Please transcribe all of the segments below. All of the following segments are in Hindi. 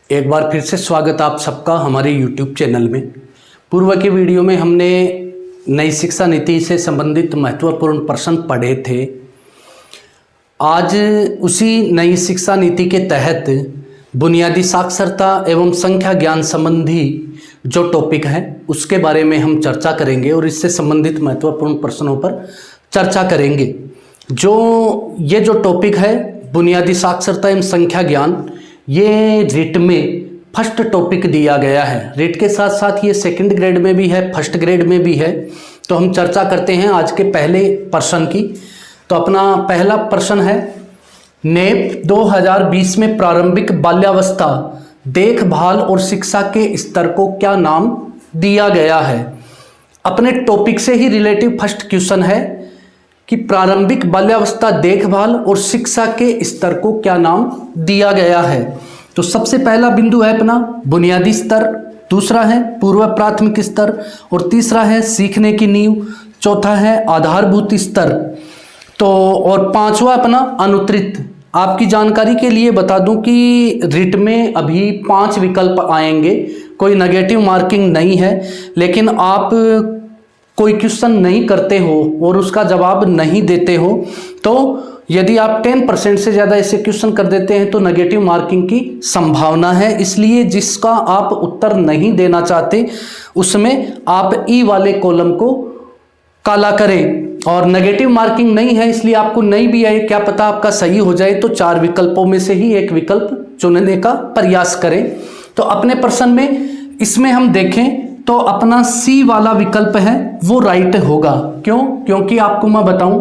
एक बार फिर से स्वागत आप सबका हमारे YouTube चैनल में। पूर्व के वीडियो में हमने नई शिक्षा नीति से संबंधित महत्वपूर्ण प्रश्न पढ़े थे। आज उसी नई शिक्षा नीति के तहत बुनियादी साक्षरता एवं संख्या ज्ञान संबंधी जो टॉपिक है उसके बारे में हम चर्चा करेंगे और इससे संबंधित महत्वपूर्ण प्रश्नों पर चर्चा करेंगे। ये जो टॉपिक है बुनियादी साक्षरता एवं संख्या ज्ञान, ये रिट में फर्स्ट टॉपिक दिया गया है। रिट के साथ साथ ये सेकंड ग्रेड में भी है, फर्स्ट ग्रेड में भी है। तो हम चर्चा करते हैं आज के पहले प्रश्न की। तो अपना पहला प्रश्न है, नेप 2020 में प्रारंभिक बाल्यावस्था देखभाल और शिक्षा के स्तर को क्या नाम दिया गया है। अपने टॉपिक से ही रिलेटिव फर्स्ट क्वेश्चन है कि प्रारंभिक बाल्यावस्था देखभाल और शिक्षा के स्तर को क्या नाम दिया गया है। तो सबसे पहला बिंदु है अपना बुनियादी स्तर, दूसरा है पूर्व प्राथमिक स्तर और तीसरा है सीखने की नींव, चौथा है आधारभूत स्तर। तो और पांचवा अपना अनुत्तरित। आपकी जानकारी के लिए बता दूं कि रिट में अभी 5 विकल्प आएंगे, कोई नेगेटिव मार्किंग नहीं है। लेकिन आप कोई क्वेश्चन नहीं करते हो और उसका जवाब नहीं देते हो तो यदि आप 10% से ज़्यादा ऐसे क्वेश्चन कर देते हैं तो नेगेटिव मार्किंग की संभावना है। इसलिए जिसका आप उत्तर नहीं देना चाहते उसमें आप ई वाले कॉलम को काला करें। और नेगेटिव मार्किंग नहीं है इसलिए आपको नहीं भी आए, क्या पता आपका सही हो जाए, तो 4 विकल्पों में से ही एक विकल्प चुनने का प्रयास करें। तो अपने प्रश्न में इसमें हम देखें तो अपना सी वाला विकल्प है वो राइट होगा। क्यों? क्योंकि आपको मैं बताऊं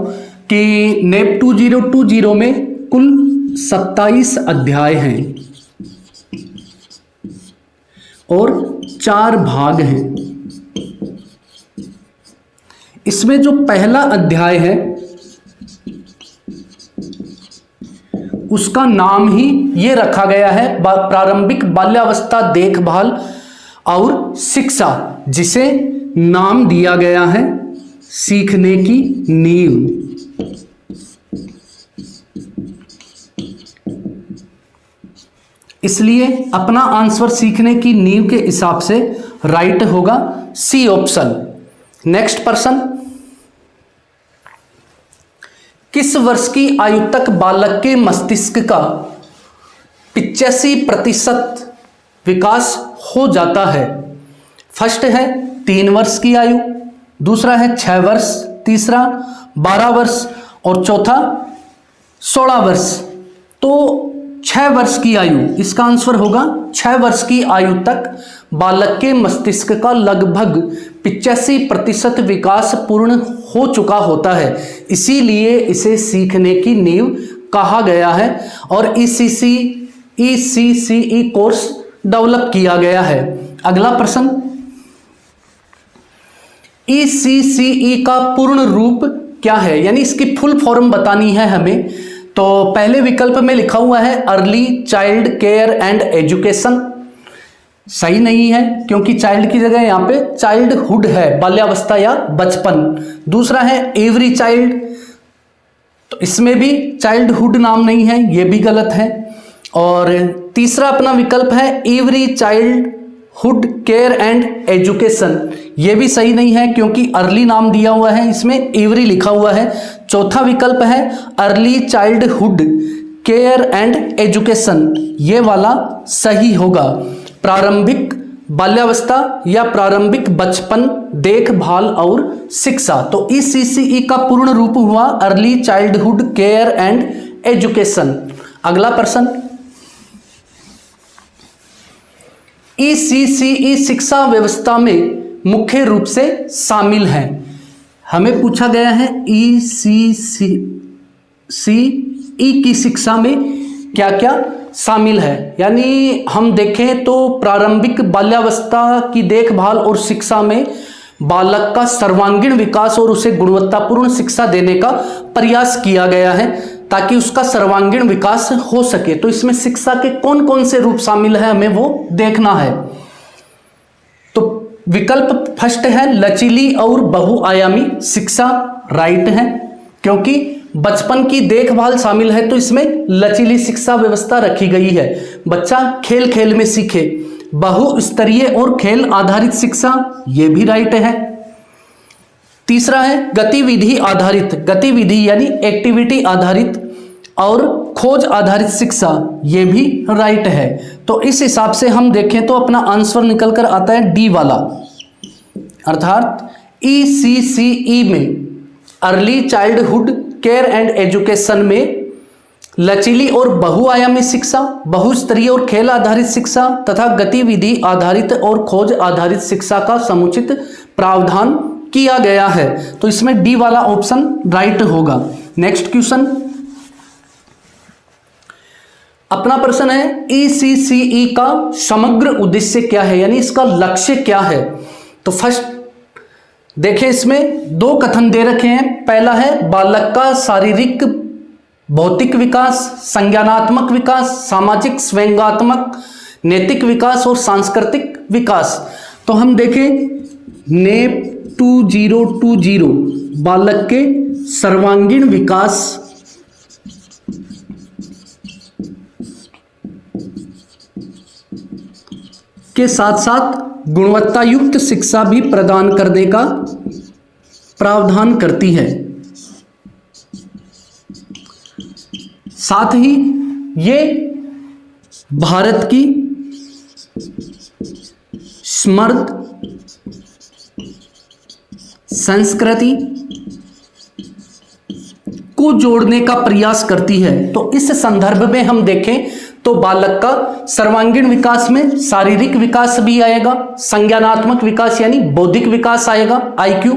कि नेप 2020 में कुल 27 अध्याय हैं और 4 भाग हैं। इसमें जो पहला अध्याय है उसका नाम ही ये रखा गया है प्रारंभिक बाल्यावस्था देखभाल और शिक्षा, जिसे नाम दिया गया है सीखने की नींव। इसलिए अपना आंसर सीखने की नींव के हिसाब से राइट होगा सी ऑप्शन। नेक्स्ट प्रश्न, किस वर्ष की आयु तक बालक के मस्तिष्क का 85% विकास हो जाता है। फर्स्ट है 3 वर्ष की आयु, दूसरा है 6 वर्ष, तीसरा 12 वर्ष और चौथा 16 वर्ष। तो 6 वर्ष की आयु, इसका आंसर होगा 6 वर्ष की आयु तक बालक के मस्तिष्क का लगभग 85% विकास पूर्ण हो चुका होता है। इसीलिए इसे सीखने की नींव कहा गया है और ECCE कोर्स डेवलप किया गया है। अगला प्रश्न, ECCE का पूर्ण रूप क्या है, यानी इसकी फुल फॉर्म बतानी है हमें। तो पहले विकल्प में लिखा हुआ है early child care and education, सही नहीं है क्योंकि चाइल्ड की जगह यहां पे चाइल्डहुड है, बाल्यावस्था या बचपन। दूसरा है एवरी चाइल्ड, तो इसमें भी चाइल्डहुड नाम नहीं है, यह भी गलत है। और तीसरा अपना विकल्प है every childhood care and education, यह भी सही नहीं है क्योंकि अर्ली नाम दिया हुआ है, इसमें एवरी लिखा हुआ है। चौथा विकल्प है early childhood care and education, ये वाला सही होगा। प्रारंभिक बाल्यावस्था या प्रारंभिक बचपन देखभाल और शिक्षा, तो ECCE का पूर्ण रूप हुआ early childhood care and education. अगला प्रश्न, ECCE शिक्षा व्यवस्था में मुख्य रूप से शामिल है। हमें पूछा गया है ECCE की शिक्षा में क्या क्या शामिल है। यानी हम देखें तो प्रारंभिक बाल्यावस्था की देखभाल और शिक्षा में बालक का सर्वांगीण विकास और उसे गुणवत्तापूर्ण शिक्षा देने का प्रयास किया गया है ताकि उसका सर्वांगीण विकास हो सके। तो इसमें शिक्षा के कौन कौन से रूप शामिल है हमें वो देखना है। तो विकल्प फर्स्ट है लचीली और बहुआयामी शिक्षा, राइट है क्योंकि बचपन की देखभाल शामिल है, तो इसमें लचीली शिक्षा व्यवस्था रखी गई है। बच्चा खेल खेल में सीखे, बहुस्तरीय और खेल आधारित शिक्षा, ये भी राइट है। तीसरा है गतिविधि आधारित, गतिविधि यानी एक्टिविटी आधारित और खोज आधारित शिक्षा, ये भी राइट है। तो इस हिसाब से हम देखें तो अपना आंसर निकल कर आता है डी वाला, अर्थात ECCE में early childhood care and education में लचीली और बहुआयामी शिक्षा, बहुस्तरीय और खेल आधारित शिक्षा तथा गतिविधि आधारित और खोज आधारित शिक्षा का समुचित प्रावधान किया गया है। तो इसमें डी वाला ऑप्शन राइट होगा। नेक्स्ट क्वेश्चन, अपना प्रश्न है ECCE का समग्र उद्देश्य क्या है, यानी इसका लक्ष्य क्या है। तो फर्स्ट देखें, इसमें दो कथन दे रखे हैं। पहला है बालक का शारीरिक भौतिक विकास, संज्ञानात्मक विकास, सामाजिक स्वयंगात्मक, नैतिक विकास और सांस्कृतिक विकास। तो हम देखें नेप 2020 बालक के सर्वांगीण विकास के साथ साथ गुणवत्ता युक्त शिक्षा भी प्रदान करने का प्रावधान करती है। साथ ही ये भारत की समृद्ध संस्कृति को जोड़ने का प्रयास करती है। तो इस संदर्भ में हम देखें तो बालक का सर्वांगीण विकास में शारीरिक विकास भी आएगा, संज्ञानात्मक विकास यानी बौद्धिक विकास आएगा, IQ,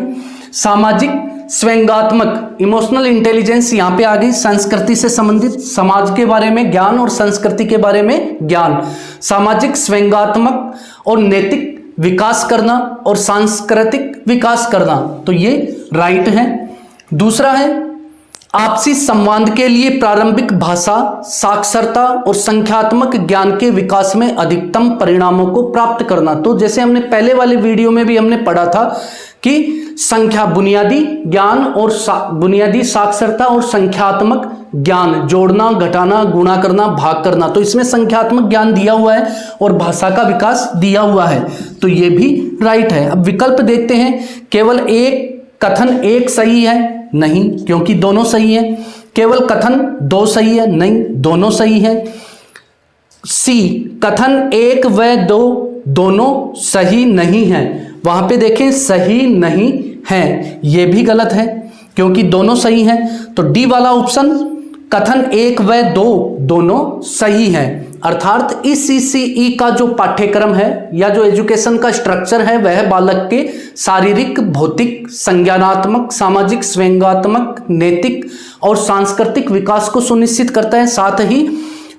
सामाजिक स्वयंगात्मक इमोशनल इंटेलिजेंस यहाँ पे आ गई, संस्कृति से संबंधित समाज के बारे में ज्ञान और संस्कृति के बारे में ज्ञान, सामाजिक स्वयंगात्मक और नैतिक विकास करना और सांस्कृतिक विकास करना। तो ये राइट है। दूसरा है आपसी संवाद के लिए प्रारंभिक भाषा साक्षरता और संख्यात्मक ज्ञान के विकास में अधिकतम परिणामों को प्राप्त करना। तो जैसे हमने पहले वाले वीडियो में भी हमने पढ़ा था कि संख्या बुनियादी ज्ञान और बुनियादी साक्षरता और संख्यात्मक ज्ञान, जोड़ना घटाना गुणा करना भाग करना। तो इसमें संख्यात्मक ज्ञान दिया हुआ है और भाषा का विकास दिया हुआ है, तो ये भी राइट है। अब विकल्प देखते हैं, केवल एक कथन एक सही है, नहीं, क्योंकि दोनों सही है। केवल कथन दो सही है, नहीं, दोनों सही है। सी कथन एक व दो दोनों सही नहीं है, वहां पे देखें सही नहीं है, यह भी गलत है क्योंकि दोनों सही है। तो डी वाला ऑप्शन कथन एक व दो दोनों सही है, अर्थात ECCE का जो पाठ्यक्रम है या जो एजुकेशन का स्ट्रक्चर है वह बालक के शारीरिक भौतिक संज्ञानात्मक सामाजिक स्वयंगात्मक नैतिक और सांस्कृतिक विकास को सुनिश्चित करता है, साथ ही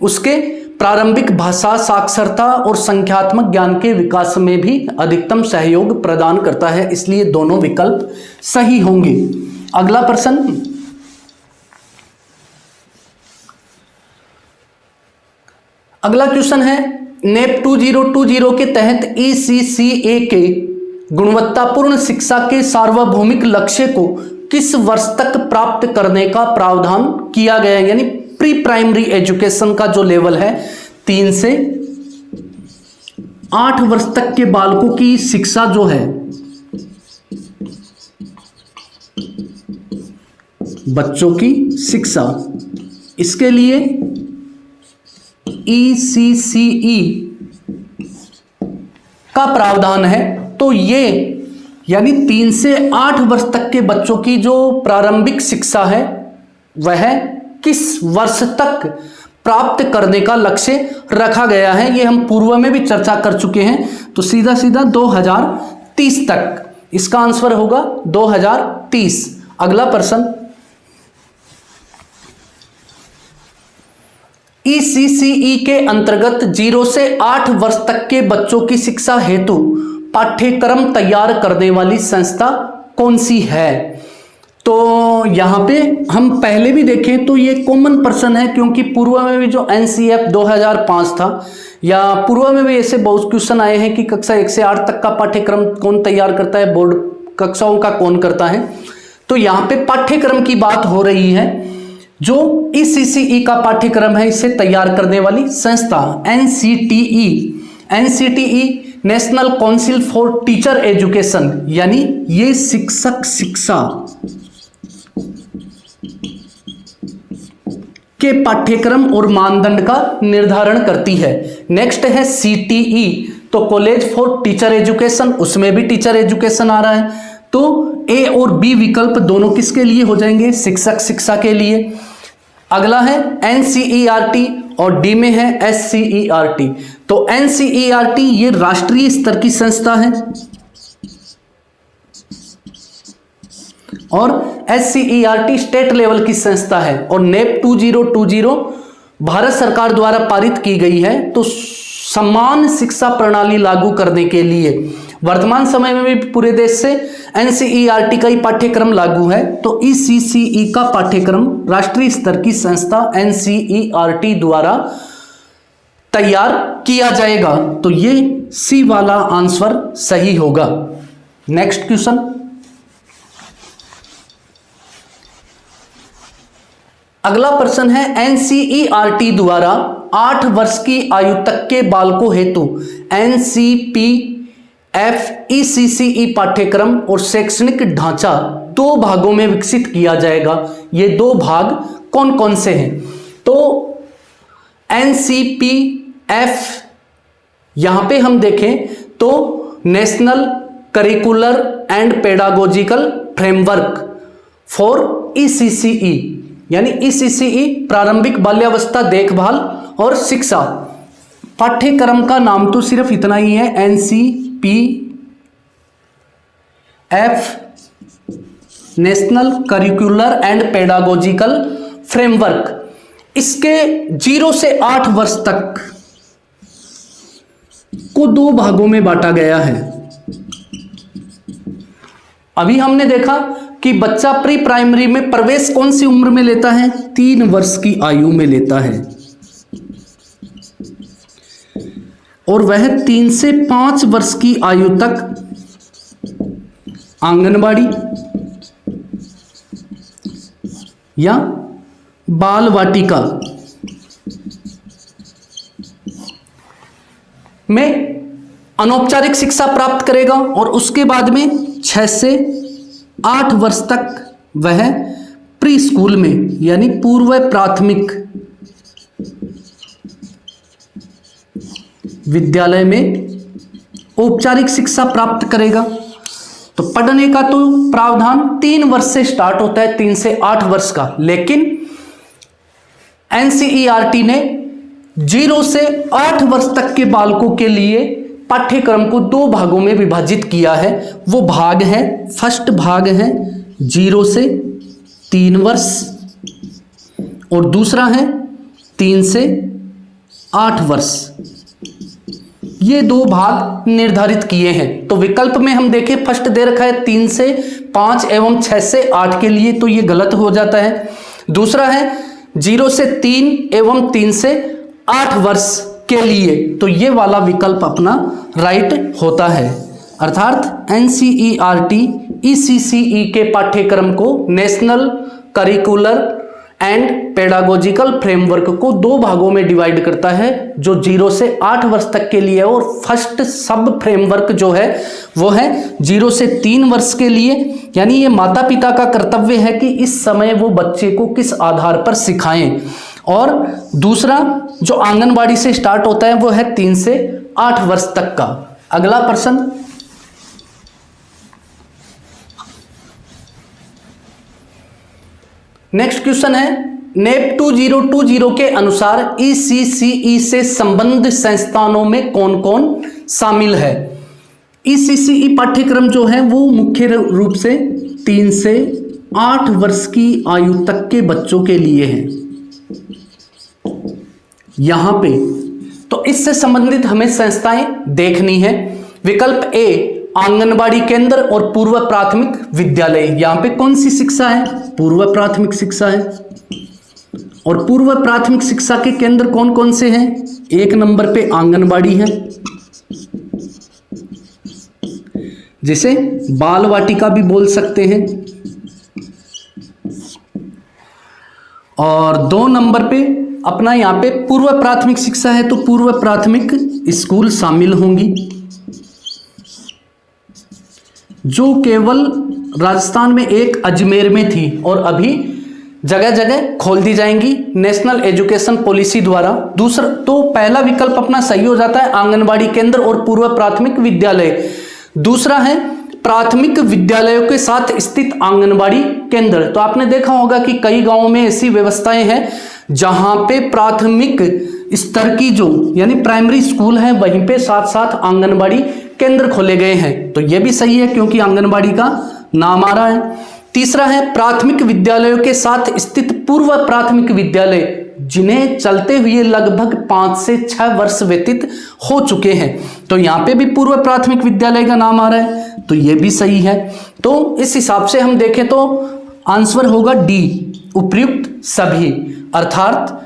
उसके प्रारंभिक भाषा साक्षरता और संख्यात्मक ज्ञान के विकास में भी अधिकतम सहयोग प्रदान करता है, इसलिए दोनों विकल्प सही होंगे। अगला प्रश्न, अगला क्वेश्चन है नेप 2020 के तहत ECCA के गुणवत्तापूर्ण शिक्षा के सार्वभौमिक लक्ष्य को किस वर्ष तक प्राप्त करने का प्रावधान किया गया है, यानी प्री प्राइमरी एजुकेशन का जो लेवल है 3 से 8 वर्ष तक के बालकों की शिक्षा जो है, बच्चों की शिक्षा, इसके लिए ECCE का प्रावधान है। तो ये यानी 3 से 8 वर्ष तक के बच्चों की जो प्रारंभिक शिक्षा है वह किस वर्ष तक प्राप्त करने का लक्ष्य रखा गया है, ये हम पूर्व में भी चर्चा कर चुके हैं। तो सीधा सीधा 2030 तक इसका आंसर होगा 2030। अगला प्रश्न, ECCE के अंतर्गत 0 से 8 वर्ष तक के बच्चों की शिक्षा हेतु पाठ्यक्रम तैयार करने वाली संस्था कौन सी है। तो यहाँ पे हम पहले भी देखें तो ये कॉमन प्रश्न है, क्योंकि पूर्व में भी जो NCF 2005 था या पूर्व में भी ऐसे बहुत क्वेश्चन आए हैं कि कक्षा 1 से 8 तक का पाठ्यक्रम कौन तैयार करता है, बोर्ड कक्षाओं का कौन करता है। तो यहाँ पे पाठ्यक्रम की बात हो रही है। जो ECCE का पाठ्यक्रम है इसे तैयार करने वाली संस्था NCTE national council for teacher education, यानी ये शिक्षक शिक्षा के पाठ्यक्रम और मानदंड का निर्धारण करती है। नेक्स्ट है CTE, तो कॉलेज फॉर टीचर एजुकेशन, उसमें भी टीचर एजुकेशन आ रहा है। तो A और B विकल्प दोनों किसके लिए हो जाएंगे? शिक्षक शिक्षा के लिए। अगला है NCERT और D में है SCERT। तो NCERT ये राष्ट्रीय स्तर की संस्था है और SCERT स्टेट लेवल की संस्था है। और NAP 2020 भारत सरकार द्वारा पारित की गई है। तो समान शिक्षा प्रणाली लागू करने के लिए वर्तमान समय में भी पूरे देश से NCERT का ही पाठ्यक्रम लागू है। तो ECCE का पाठ्यक्रम राष्ट्रीय स्तर की संस्था NCERT द्वारा तैयार किया जाएगा। तो ये C वाला आंसर सही होगा। नेक्स्ट क्वेश्चन, अगला प्रश्न है NCERT द्वारा 8 वर्ष की आयु तक के बालकों हेतु NCPF-ECCE पाठ्यक्रम और शैक्षणिक ढांचा 2 भागों में विकसित किया जाएगा। ये 2 भाग कौन कौन से हैं? तो NCPF यहां पे हम देखें तो national curricular and pedagogical framework for ECCE, यानी ECCE प्रारंभिक बाल्यावस्था देखभाल और शिक्षा। पाठ्यक्रम का नाम तो सिर्फ इतना ही है NCPF national curricular and pedagogical framework. इसके 0 से 8 वर्ष तक को 2 भागों में बांटा गया है। अभी हमने देखा कि बच्चा प्री प्राइमरी में प्रवेश कौन सी उम्र में लेता है? 3 वर्ष की आयु में लेता है और वह 3 से 5 वर्ष की आयु तक आंगनबाड़ी या बाल वाटिका में अनौपचारिक शिक्षा प्राप्त करेगा और उसके बाद में 6 से 8 वर्ष तक वह प्री स्कूल में यानी पूर्व प्राथमिक विद्यालय में औपचारिक शिक्षा प्राप्त करेगा। तो पढ़ने का तो प्रावधान 3 वर्ष से स्टार्ट होता है, 3 से 8 वर्ष का, लेकिन NCERT ने 0 से 8 वर्ष तक के बालकों के लिए पाठ्यक्रम को 2 भागों में विभाजित किया है। वो भाग है, फर्स्ट भाग है 0 से 3 वर्ष और दूसरा है 3 से 8 वर्ष। ये 2 भाग निर्धारित किए हैं। तो विकल्प में हम देखें, फर्स्ट दे रखा है 3 से 5 एवं 6 से 8 के लिए, तो ये गलत हो जाता है। दूसरा है 0 से 3 एवं 3 से 8 वर्ष के लिए, तो ये वाला विकल्प अपना राइट होता है। अर्थात NCERT ECCE के पाठ्यक्रम को national curricular and pedagogical framework को 2 भागों में डिवाइड करता है, जो 0 से 8 वर्ष तक के लिए है। और फर्स्ट सब फ्रेमवर्क जो है वो है 0 से 3 वर्ष के लिए, यानी ये माता पिता का कर्तव्य है कि इस समय वो बच्चे को किस आधार पर सिखाएं। और दूसरा जो आंगनबाड़ी से स्टार्ट होता है वो है 3 से 8 वर्ष तक का। अगला प्रश्न, नेक्स्ट क्वेश्चन है NAP 2020 के अनुसार ECCE से संबद्ध संस्थानों में कौन कौन शामिल है? ECCE पाठ्यक्रम जो है वो मुख्य रूप से 3 से 8 वर्ष की आयु तक के बच्चों के लिए है। यहां पे तो इससे संबंधित हमें संस्थाएं देखनी है। विकल्प ए आंगनबाड़ी केंद्र और पूर्व प्राथमिक विद्यालय। यहां पे कौन सी शिक्षा है? पूर्व प्राथमिक शिक्षा है। और पूर्व प्राथमिक शिक्षा के केंद्र कौन कौन से हैं? 1 नंबर पे आंगनबाड़ी है, जिसे बाल वाटिका भी बोल सकते हैं। और 2 नंबर पे अपना यहाँ पे पूर्व प्राथमिक शिक्षा है तो पूर्व प्राथमिक स्कूल शामिल होंगी, जो केवल राजस्थान में एक अजमेर में थी और अभी जगह जगह खोल दी जाएंगी नेशनल एजुकेशन पॉलिसी द्वारा। दूसरा तो पहला विकल्प अपना सही हो जाता है आंगनबाड़ी केंद्र और पूर्व प्राथमिक विद्यालय। दूसरा है प्राथमिक विद्यालयों के साथ स्थित आंगनबाड़ी केंद्र। तो आपने देखा होगा कि कई गांवों में ऐसी व्यवस्थाएं हैं जहां पे प्राथमिक स्तर की जो यानी प्राइमरी स्कूल है वहीं पे साथ साथ आंगनबाड़ी केंद्र खोले गए हैं। तो यह भी सही है क्योंकि आंगनबाड़ी का नाम आ रहा है। तीसरा है प्राथमिक विद्यालयों के साथ स्थित पूर्व प्राथमिक विद्यालय जिन्हें चलते हुए लगभग 5 से 6 वर्ष व्यतीत हो चुके हैं। तो यहां पे भी पूर्व प्राथमिक विद्यालय का नाम आ रहा है, तो यह भी सही है। तो इस हिसाब से हम देखें तो आंसर होगा डी, उपयुक्त सभी, अर्थात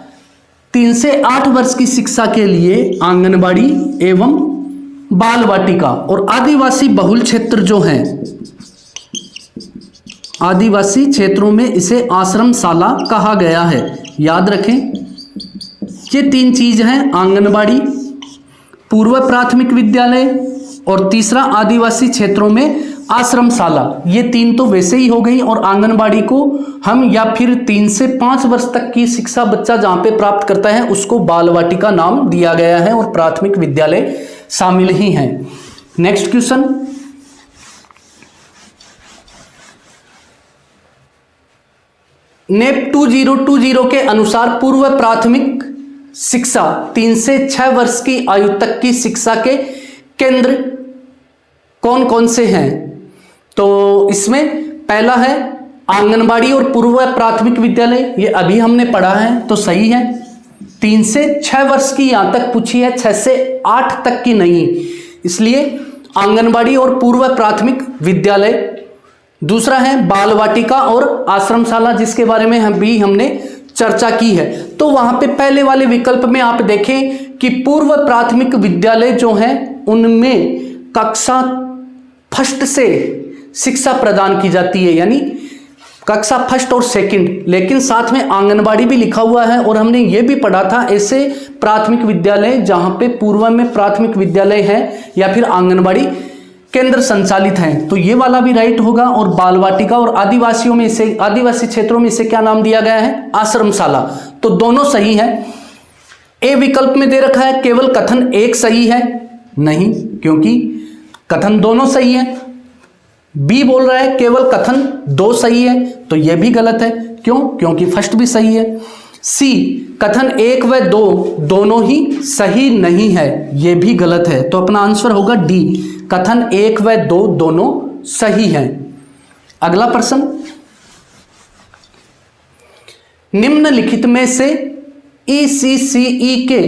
3 से 8 वर्ष की शिक्षा के लिए आंगनबाड़ी एवं बाल वाटिका। और आदिवासी बहुल क्षेत्र जो है, आदिवासी क्षेत्रों में इसे आश्रमशाला कहा गया है। याद रखें ये 3 चीज हैं, आंगनबाड़ी, पूर्व प्राथमिक विद्यालय और तीसरा आदिवासी क्षेत्रों में आश्रमशाला। ये 3 तो वैसे ही हो गई और आंगनबाड़ी को हम या फिर 3 से 5 वर्ष तक की शिक्षा बच्चा जहां पे प्राप्त करता है उसको बाल वाटिका नाम दिया गया है और प्राथमिक विद्यालय शामिल ही हैं। नेक्स्ट क्वेश्चन, नेप 2020 के अनुसार पूर्व प्राथमिक शिक्षा 3 से 6 वर्ष की आयु तक की शिक्षा के केंद्र कौन कौन से हैं? तो इसमें पहला है आंगनबाड़ी और पूर्व प्राथमिक विद्यालय, ये अभी हमने पढ़ा है तो सही है। 3 से 6 वर्ष की यहां तक पूछी है, 6 से 8 तक की नहीं, इसलिए आंगनबाड़ी और पूर्व प्राथमिक विद्यालय। दूसरा है बाल वाटिका और आश्रमशाला जिसके बारे में हमने चर्चा की है। तो वहां पे पहले वाले विकल्प में आप देखें कि पूर्व प्राथमिक विद्यालय जो है उनमें कक्षा फर्स्ट से शिक्षा प्रदान की जाती है, यानी कक्षा फर्स्ट और सेकंड, लेकिन साथ में आंगनबाड़ी भी लिखा हुआ है। और हमने ये भी पढ़ा था ऐसे प्राथमिक विद्यालय जहां पे पूर्व में प्राथमिक विद्यालय है या फिर आंगनबाड़ी केंद्र संचालित हैं, तो ये वाला भी राइट होगा। और बाल वाटिका और आदिवासियों में इसे, आदिवासी क्षेत्रों में इसे क्या नाम दिया गया है? आश्रमशाला। तो दोनों सही है। ए विकल्प में दे रखा है केवल कथन 1 सही है, नहीं, क्योंकि कथन दोनों सही है। बी बोल रहा है केवल कथन 2 सही है, तो यह भी गलत है। क्यों? क्योंकि फर्स्ट भी सही है। सी कथन 1 व 2 दोनों ही सही नहीं है, यह भी गलत है। तो अपना आंसर होगा डी, कथन 1 व 2 दोनों सही हैं। अगला प्रश्न, निम्नलिखित में से ECCE के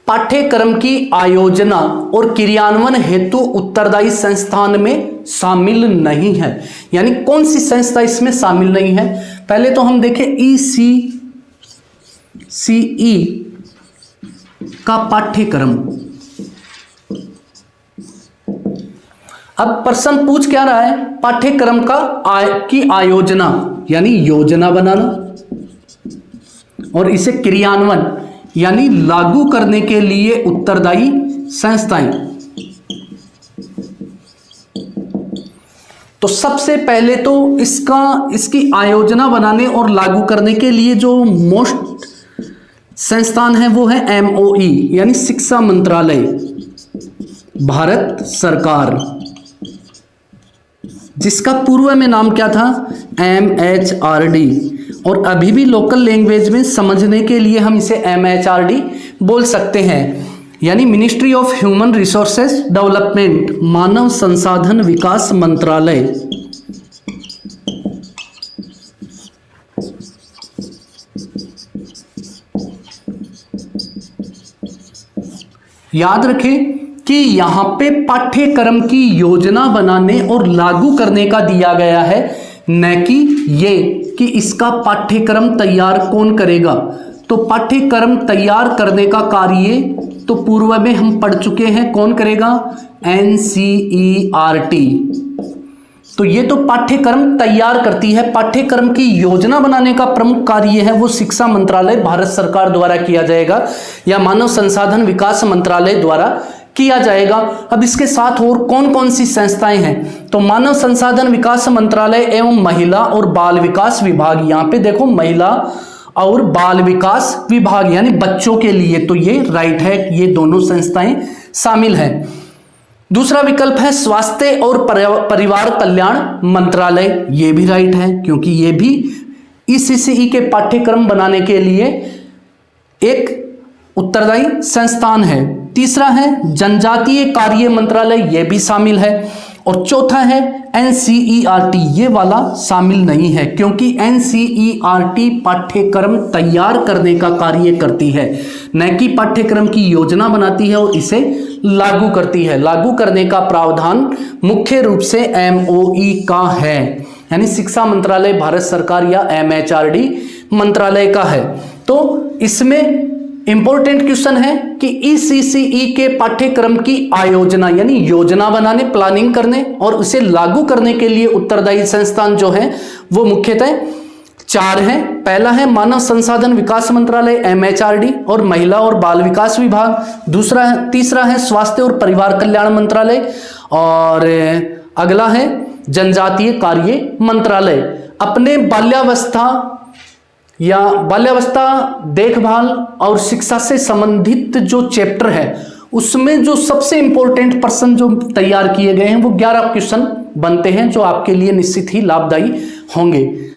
पाठ्यक्रम की आयोजना और क्रियान्वयन हेतु उत्तरदायी संस्थान में शामिल नहीं है, यानी कौन सी संस्था इसमें शामिल नहीं है? पहले तो हम देखें ECCE का पाठ्यक्रम। अब प्रश्न पूछ क्या रहा है? पाठ्यक्रम की आयोजना यानी योजना बनाना और इसे क्रियान्वयन यानी लागू करने के लिए उत्तरदायी संस्थाएं। तो सबसे पहले तो इसकी आयोजना बनाने और लागू करने के लिए जो मोस्ट संस्थान है वो है MOE यानी शिक्षा मंत्रालय, भारत सरकार, जिसका पूर्व में नाम क्या था? MHRD। और अभी भी लोकल लैंग्वेज में समझने के लिए हम इसे MHRD बोल सकते हैं, यानी ministry of human resources development, मानव संसाधन विकास मंत्रालय। याद रखें कि यहां पे पाठ्यक्रम की योजना बनाने और लागू करने का दिया गया है, न कि ये कि इसका पाठ्यक्रम तैयार कौन करेगा। तो पाठ्यक्रम तैयार करने का कार्य तो पूर्व में हम पढ़ चुके हैं, कौन करेगा? NCERT। तो ये तो पाठ्यक्रम तैयार करती है, पाठ्यक्रम की योजना बनाने का प्रमुख कार्य है वो शिक्षा मंत्रालय भारत सरकार द्वारा किया जाएगा या मानव संसाधन विकास मंत्रालय द्वारा किया जाएगा। अब इसके साथ और कौन कौन सी संस्थाएं हैं, तो मानव संसाधन विकास मंत्रालय एवं महिला और बाल विकास विभाग, यहां पे देखो महिला और बाल विकास विभाग यानी बच्चों के लिए, तो ये राइट है, ये दोनों संस्थाएं शामिल हैं। दूसरा विकल्प है स्वास्थ्य और परिवार कल्याण मंत्रालय, ये भी राइट है क्योंकि ये भी ईसीसीई के पाठ्यक्रम बनाने के लिए एक उत्तरदायी संस्थान है। तीसरा है जनजातीय कार्य मंत्रालय, ये भी शामिल है। और चौथा है एनसीईआरटी, ये वाला शामिल नहीं है क्योंकि एनसीईआरटी पाठ्यक्रम तैयार करने का कार्य करती है, न कि पाठ्यक्रम की योजना बनाती है और इसे लागू करती है। लागू करने का प्रावधान मुख्य रूप से एमओई का है, यानी शिक्षा मंत्रालय भारत सरकार या एमएचआरडी मंत्रालय का है। तो इसमें इंपॉर्टेंट क्वेश्चन है कि ईसीसीई के पाठ्यक्रम की आयोजना यानी योजना बनाने, प्लानिंग करने और उसे लागू करने के लिए उत्तरदायी संस्थान जो है वो मुख्यतः 4 हैं। पहला है मानव संसाधन विकास मंत्रालय एमएचआरडी और महिला और बाल विकास विभाग। तीसरा है स्वास्थ्य और परिवार कल्याण मंत्रालय और अगला है जनजातीय कार्य मंत्रालय। अपने बाल्यावस्था देखभाल और शिक्षा से संबंधित जो चैप्टर है उसमें जो सबसे इंपॉर्टेंट प्रश्न जो तैयार किए गए हैं वो 11 क्वेश्चन बनते हैं जो आपके लिए निश्चित ही लाभदायी होंगे।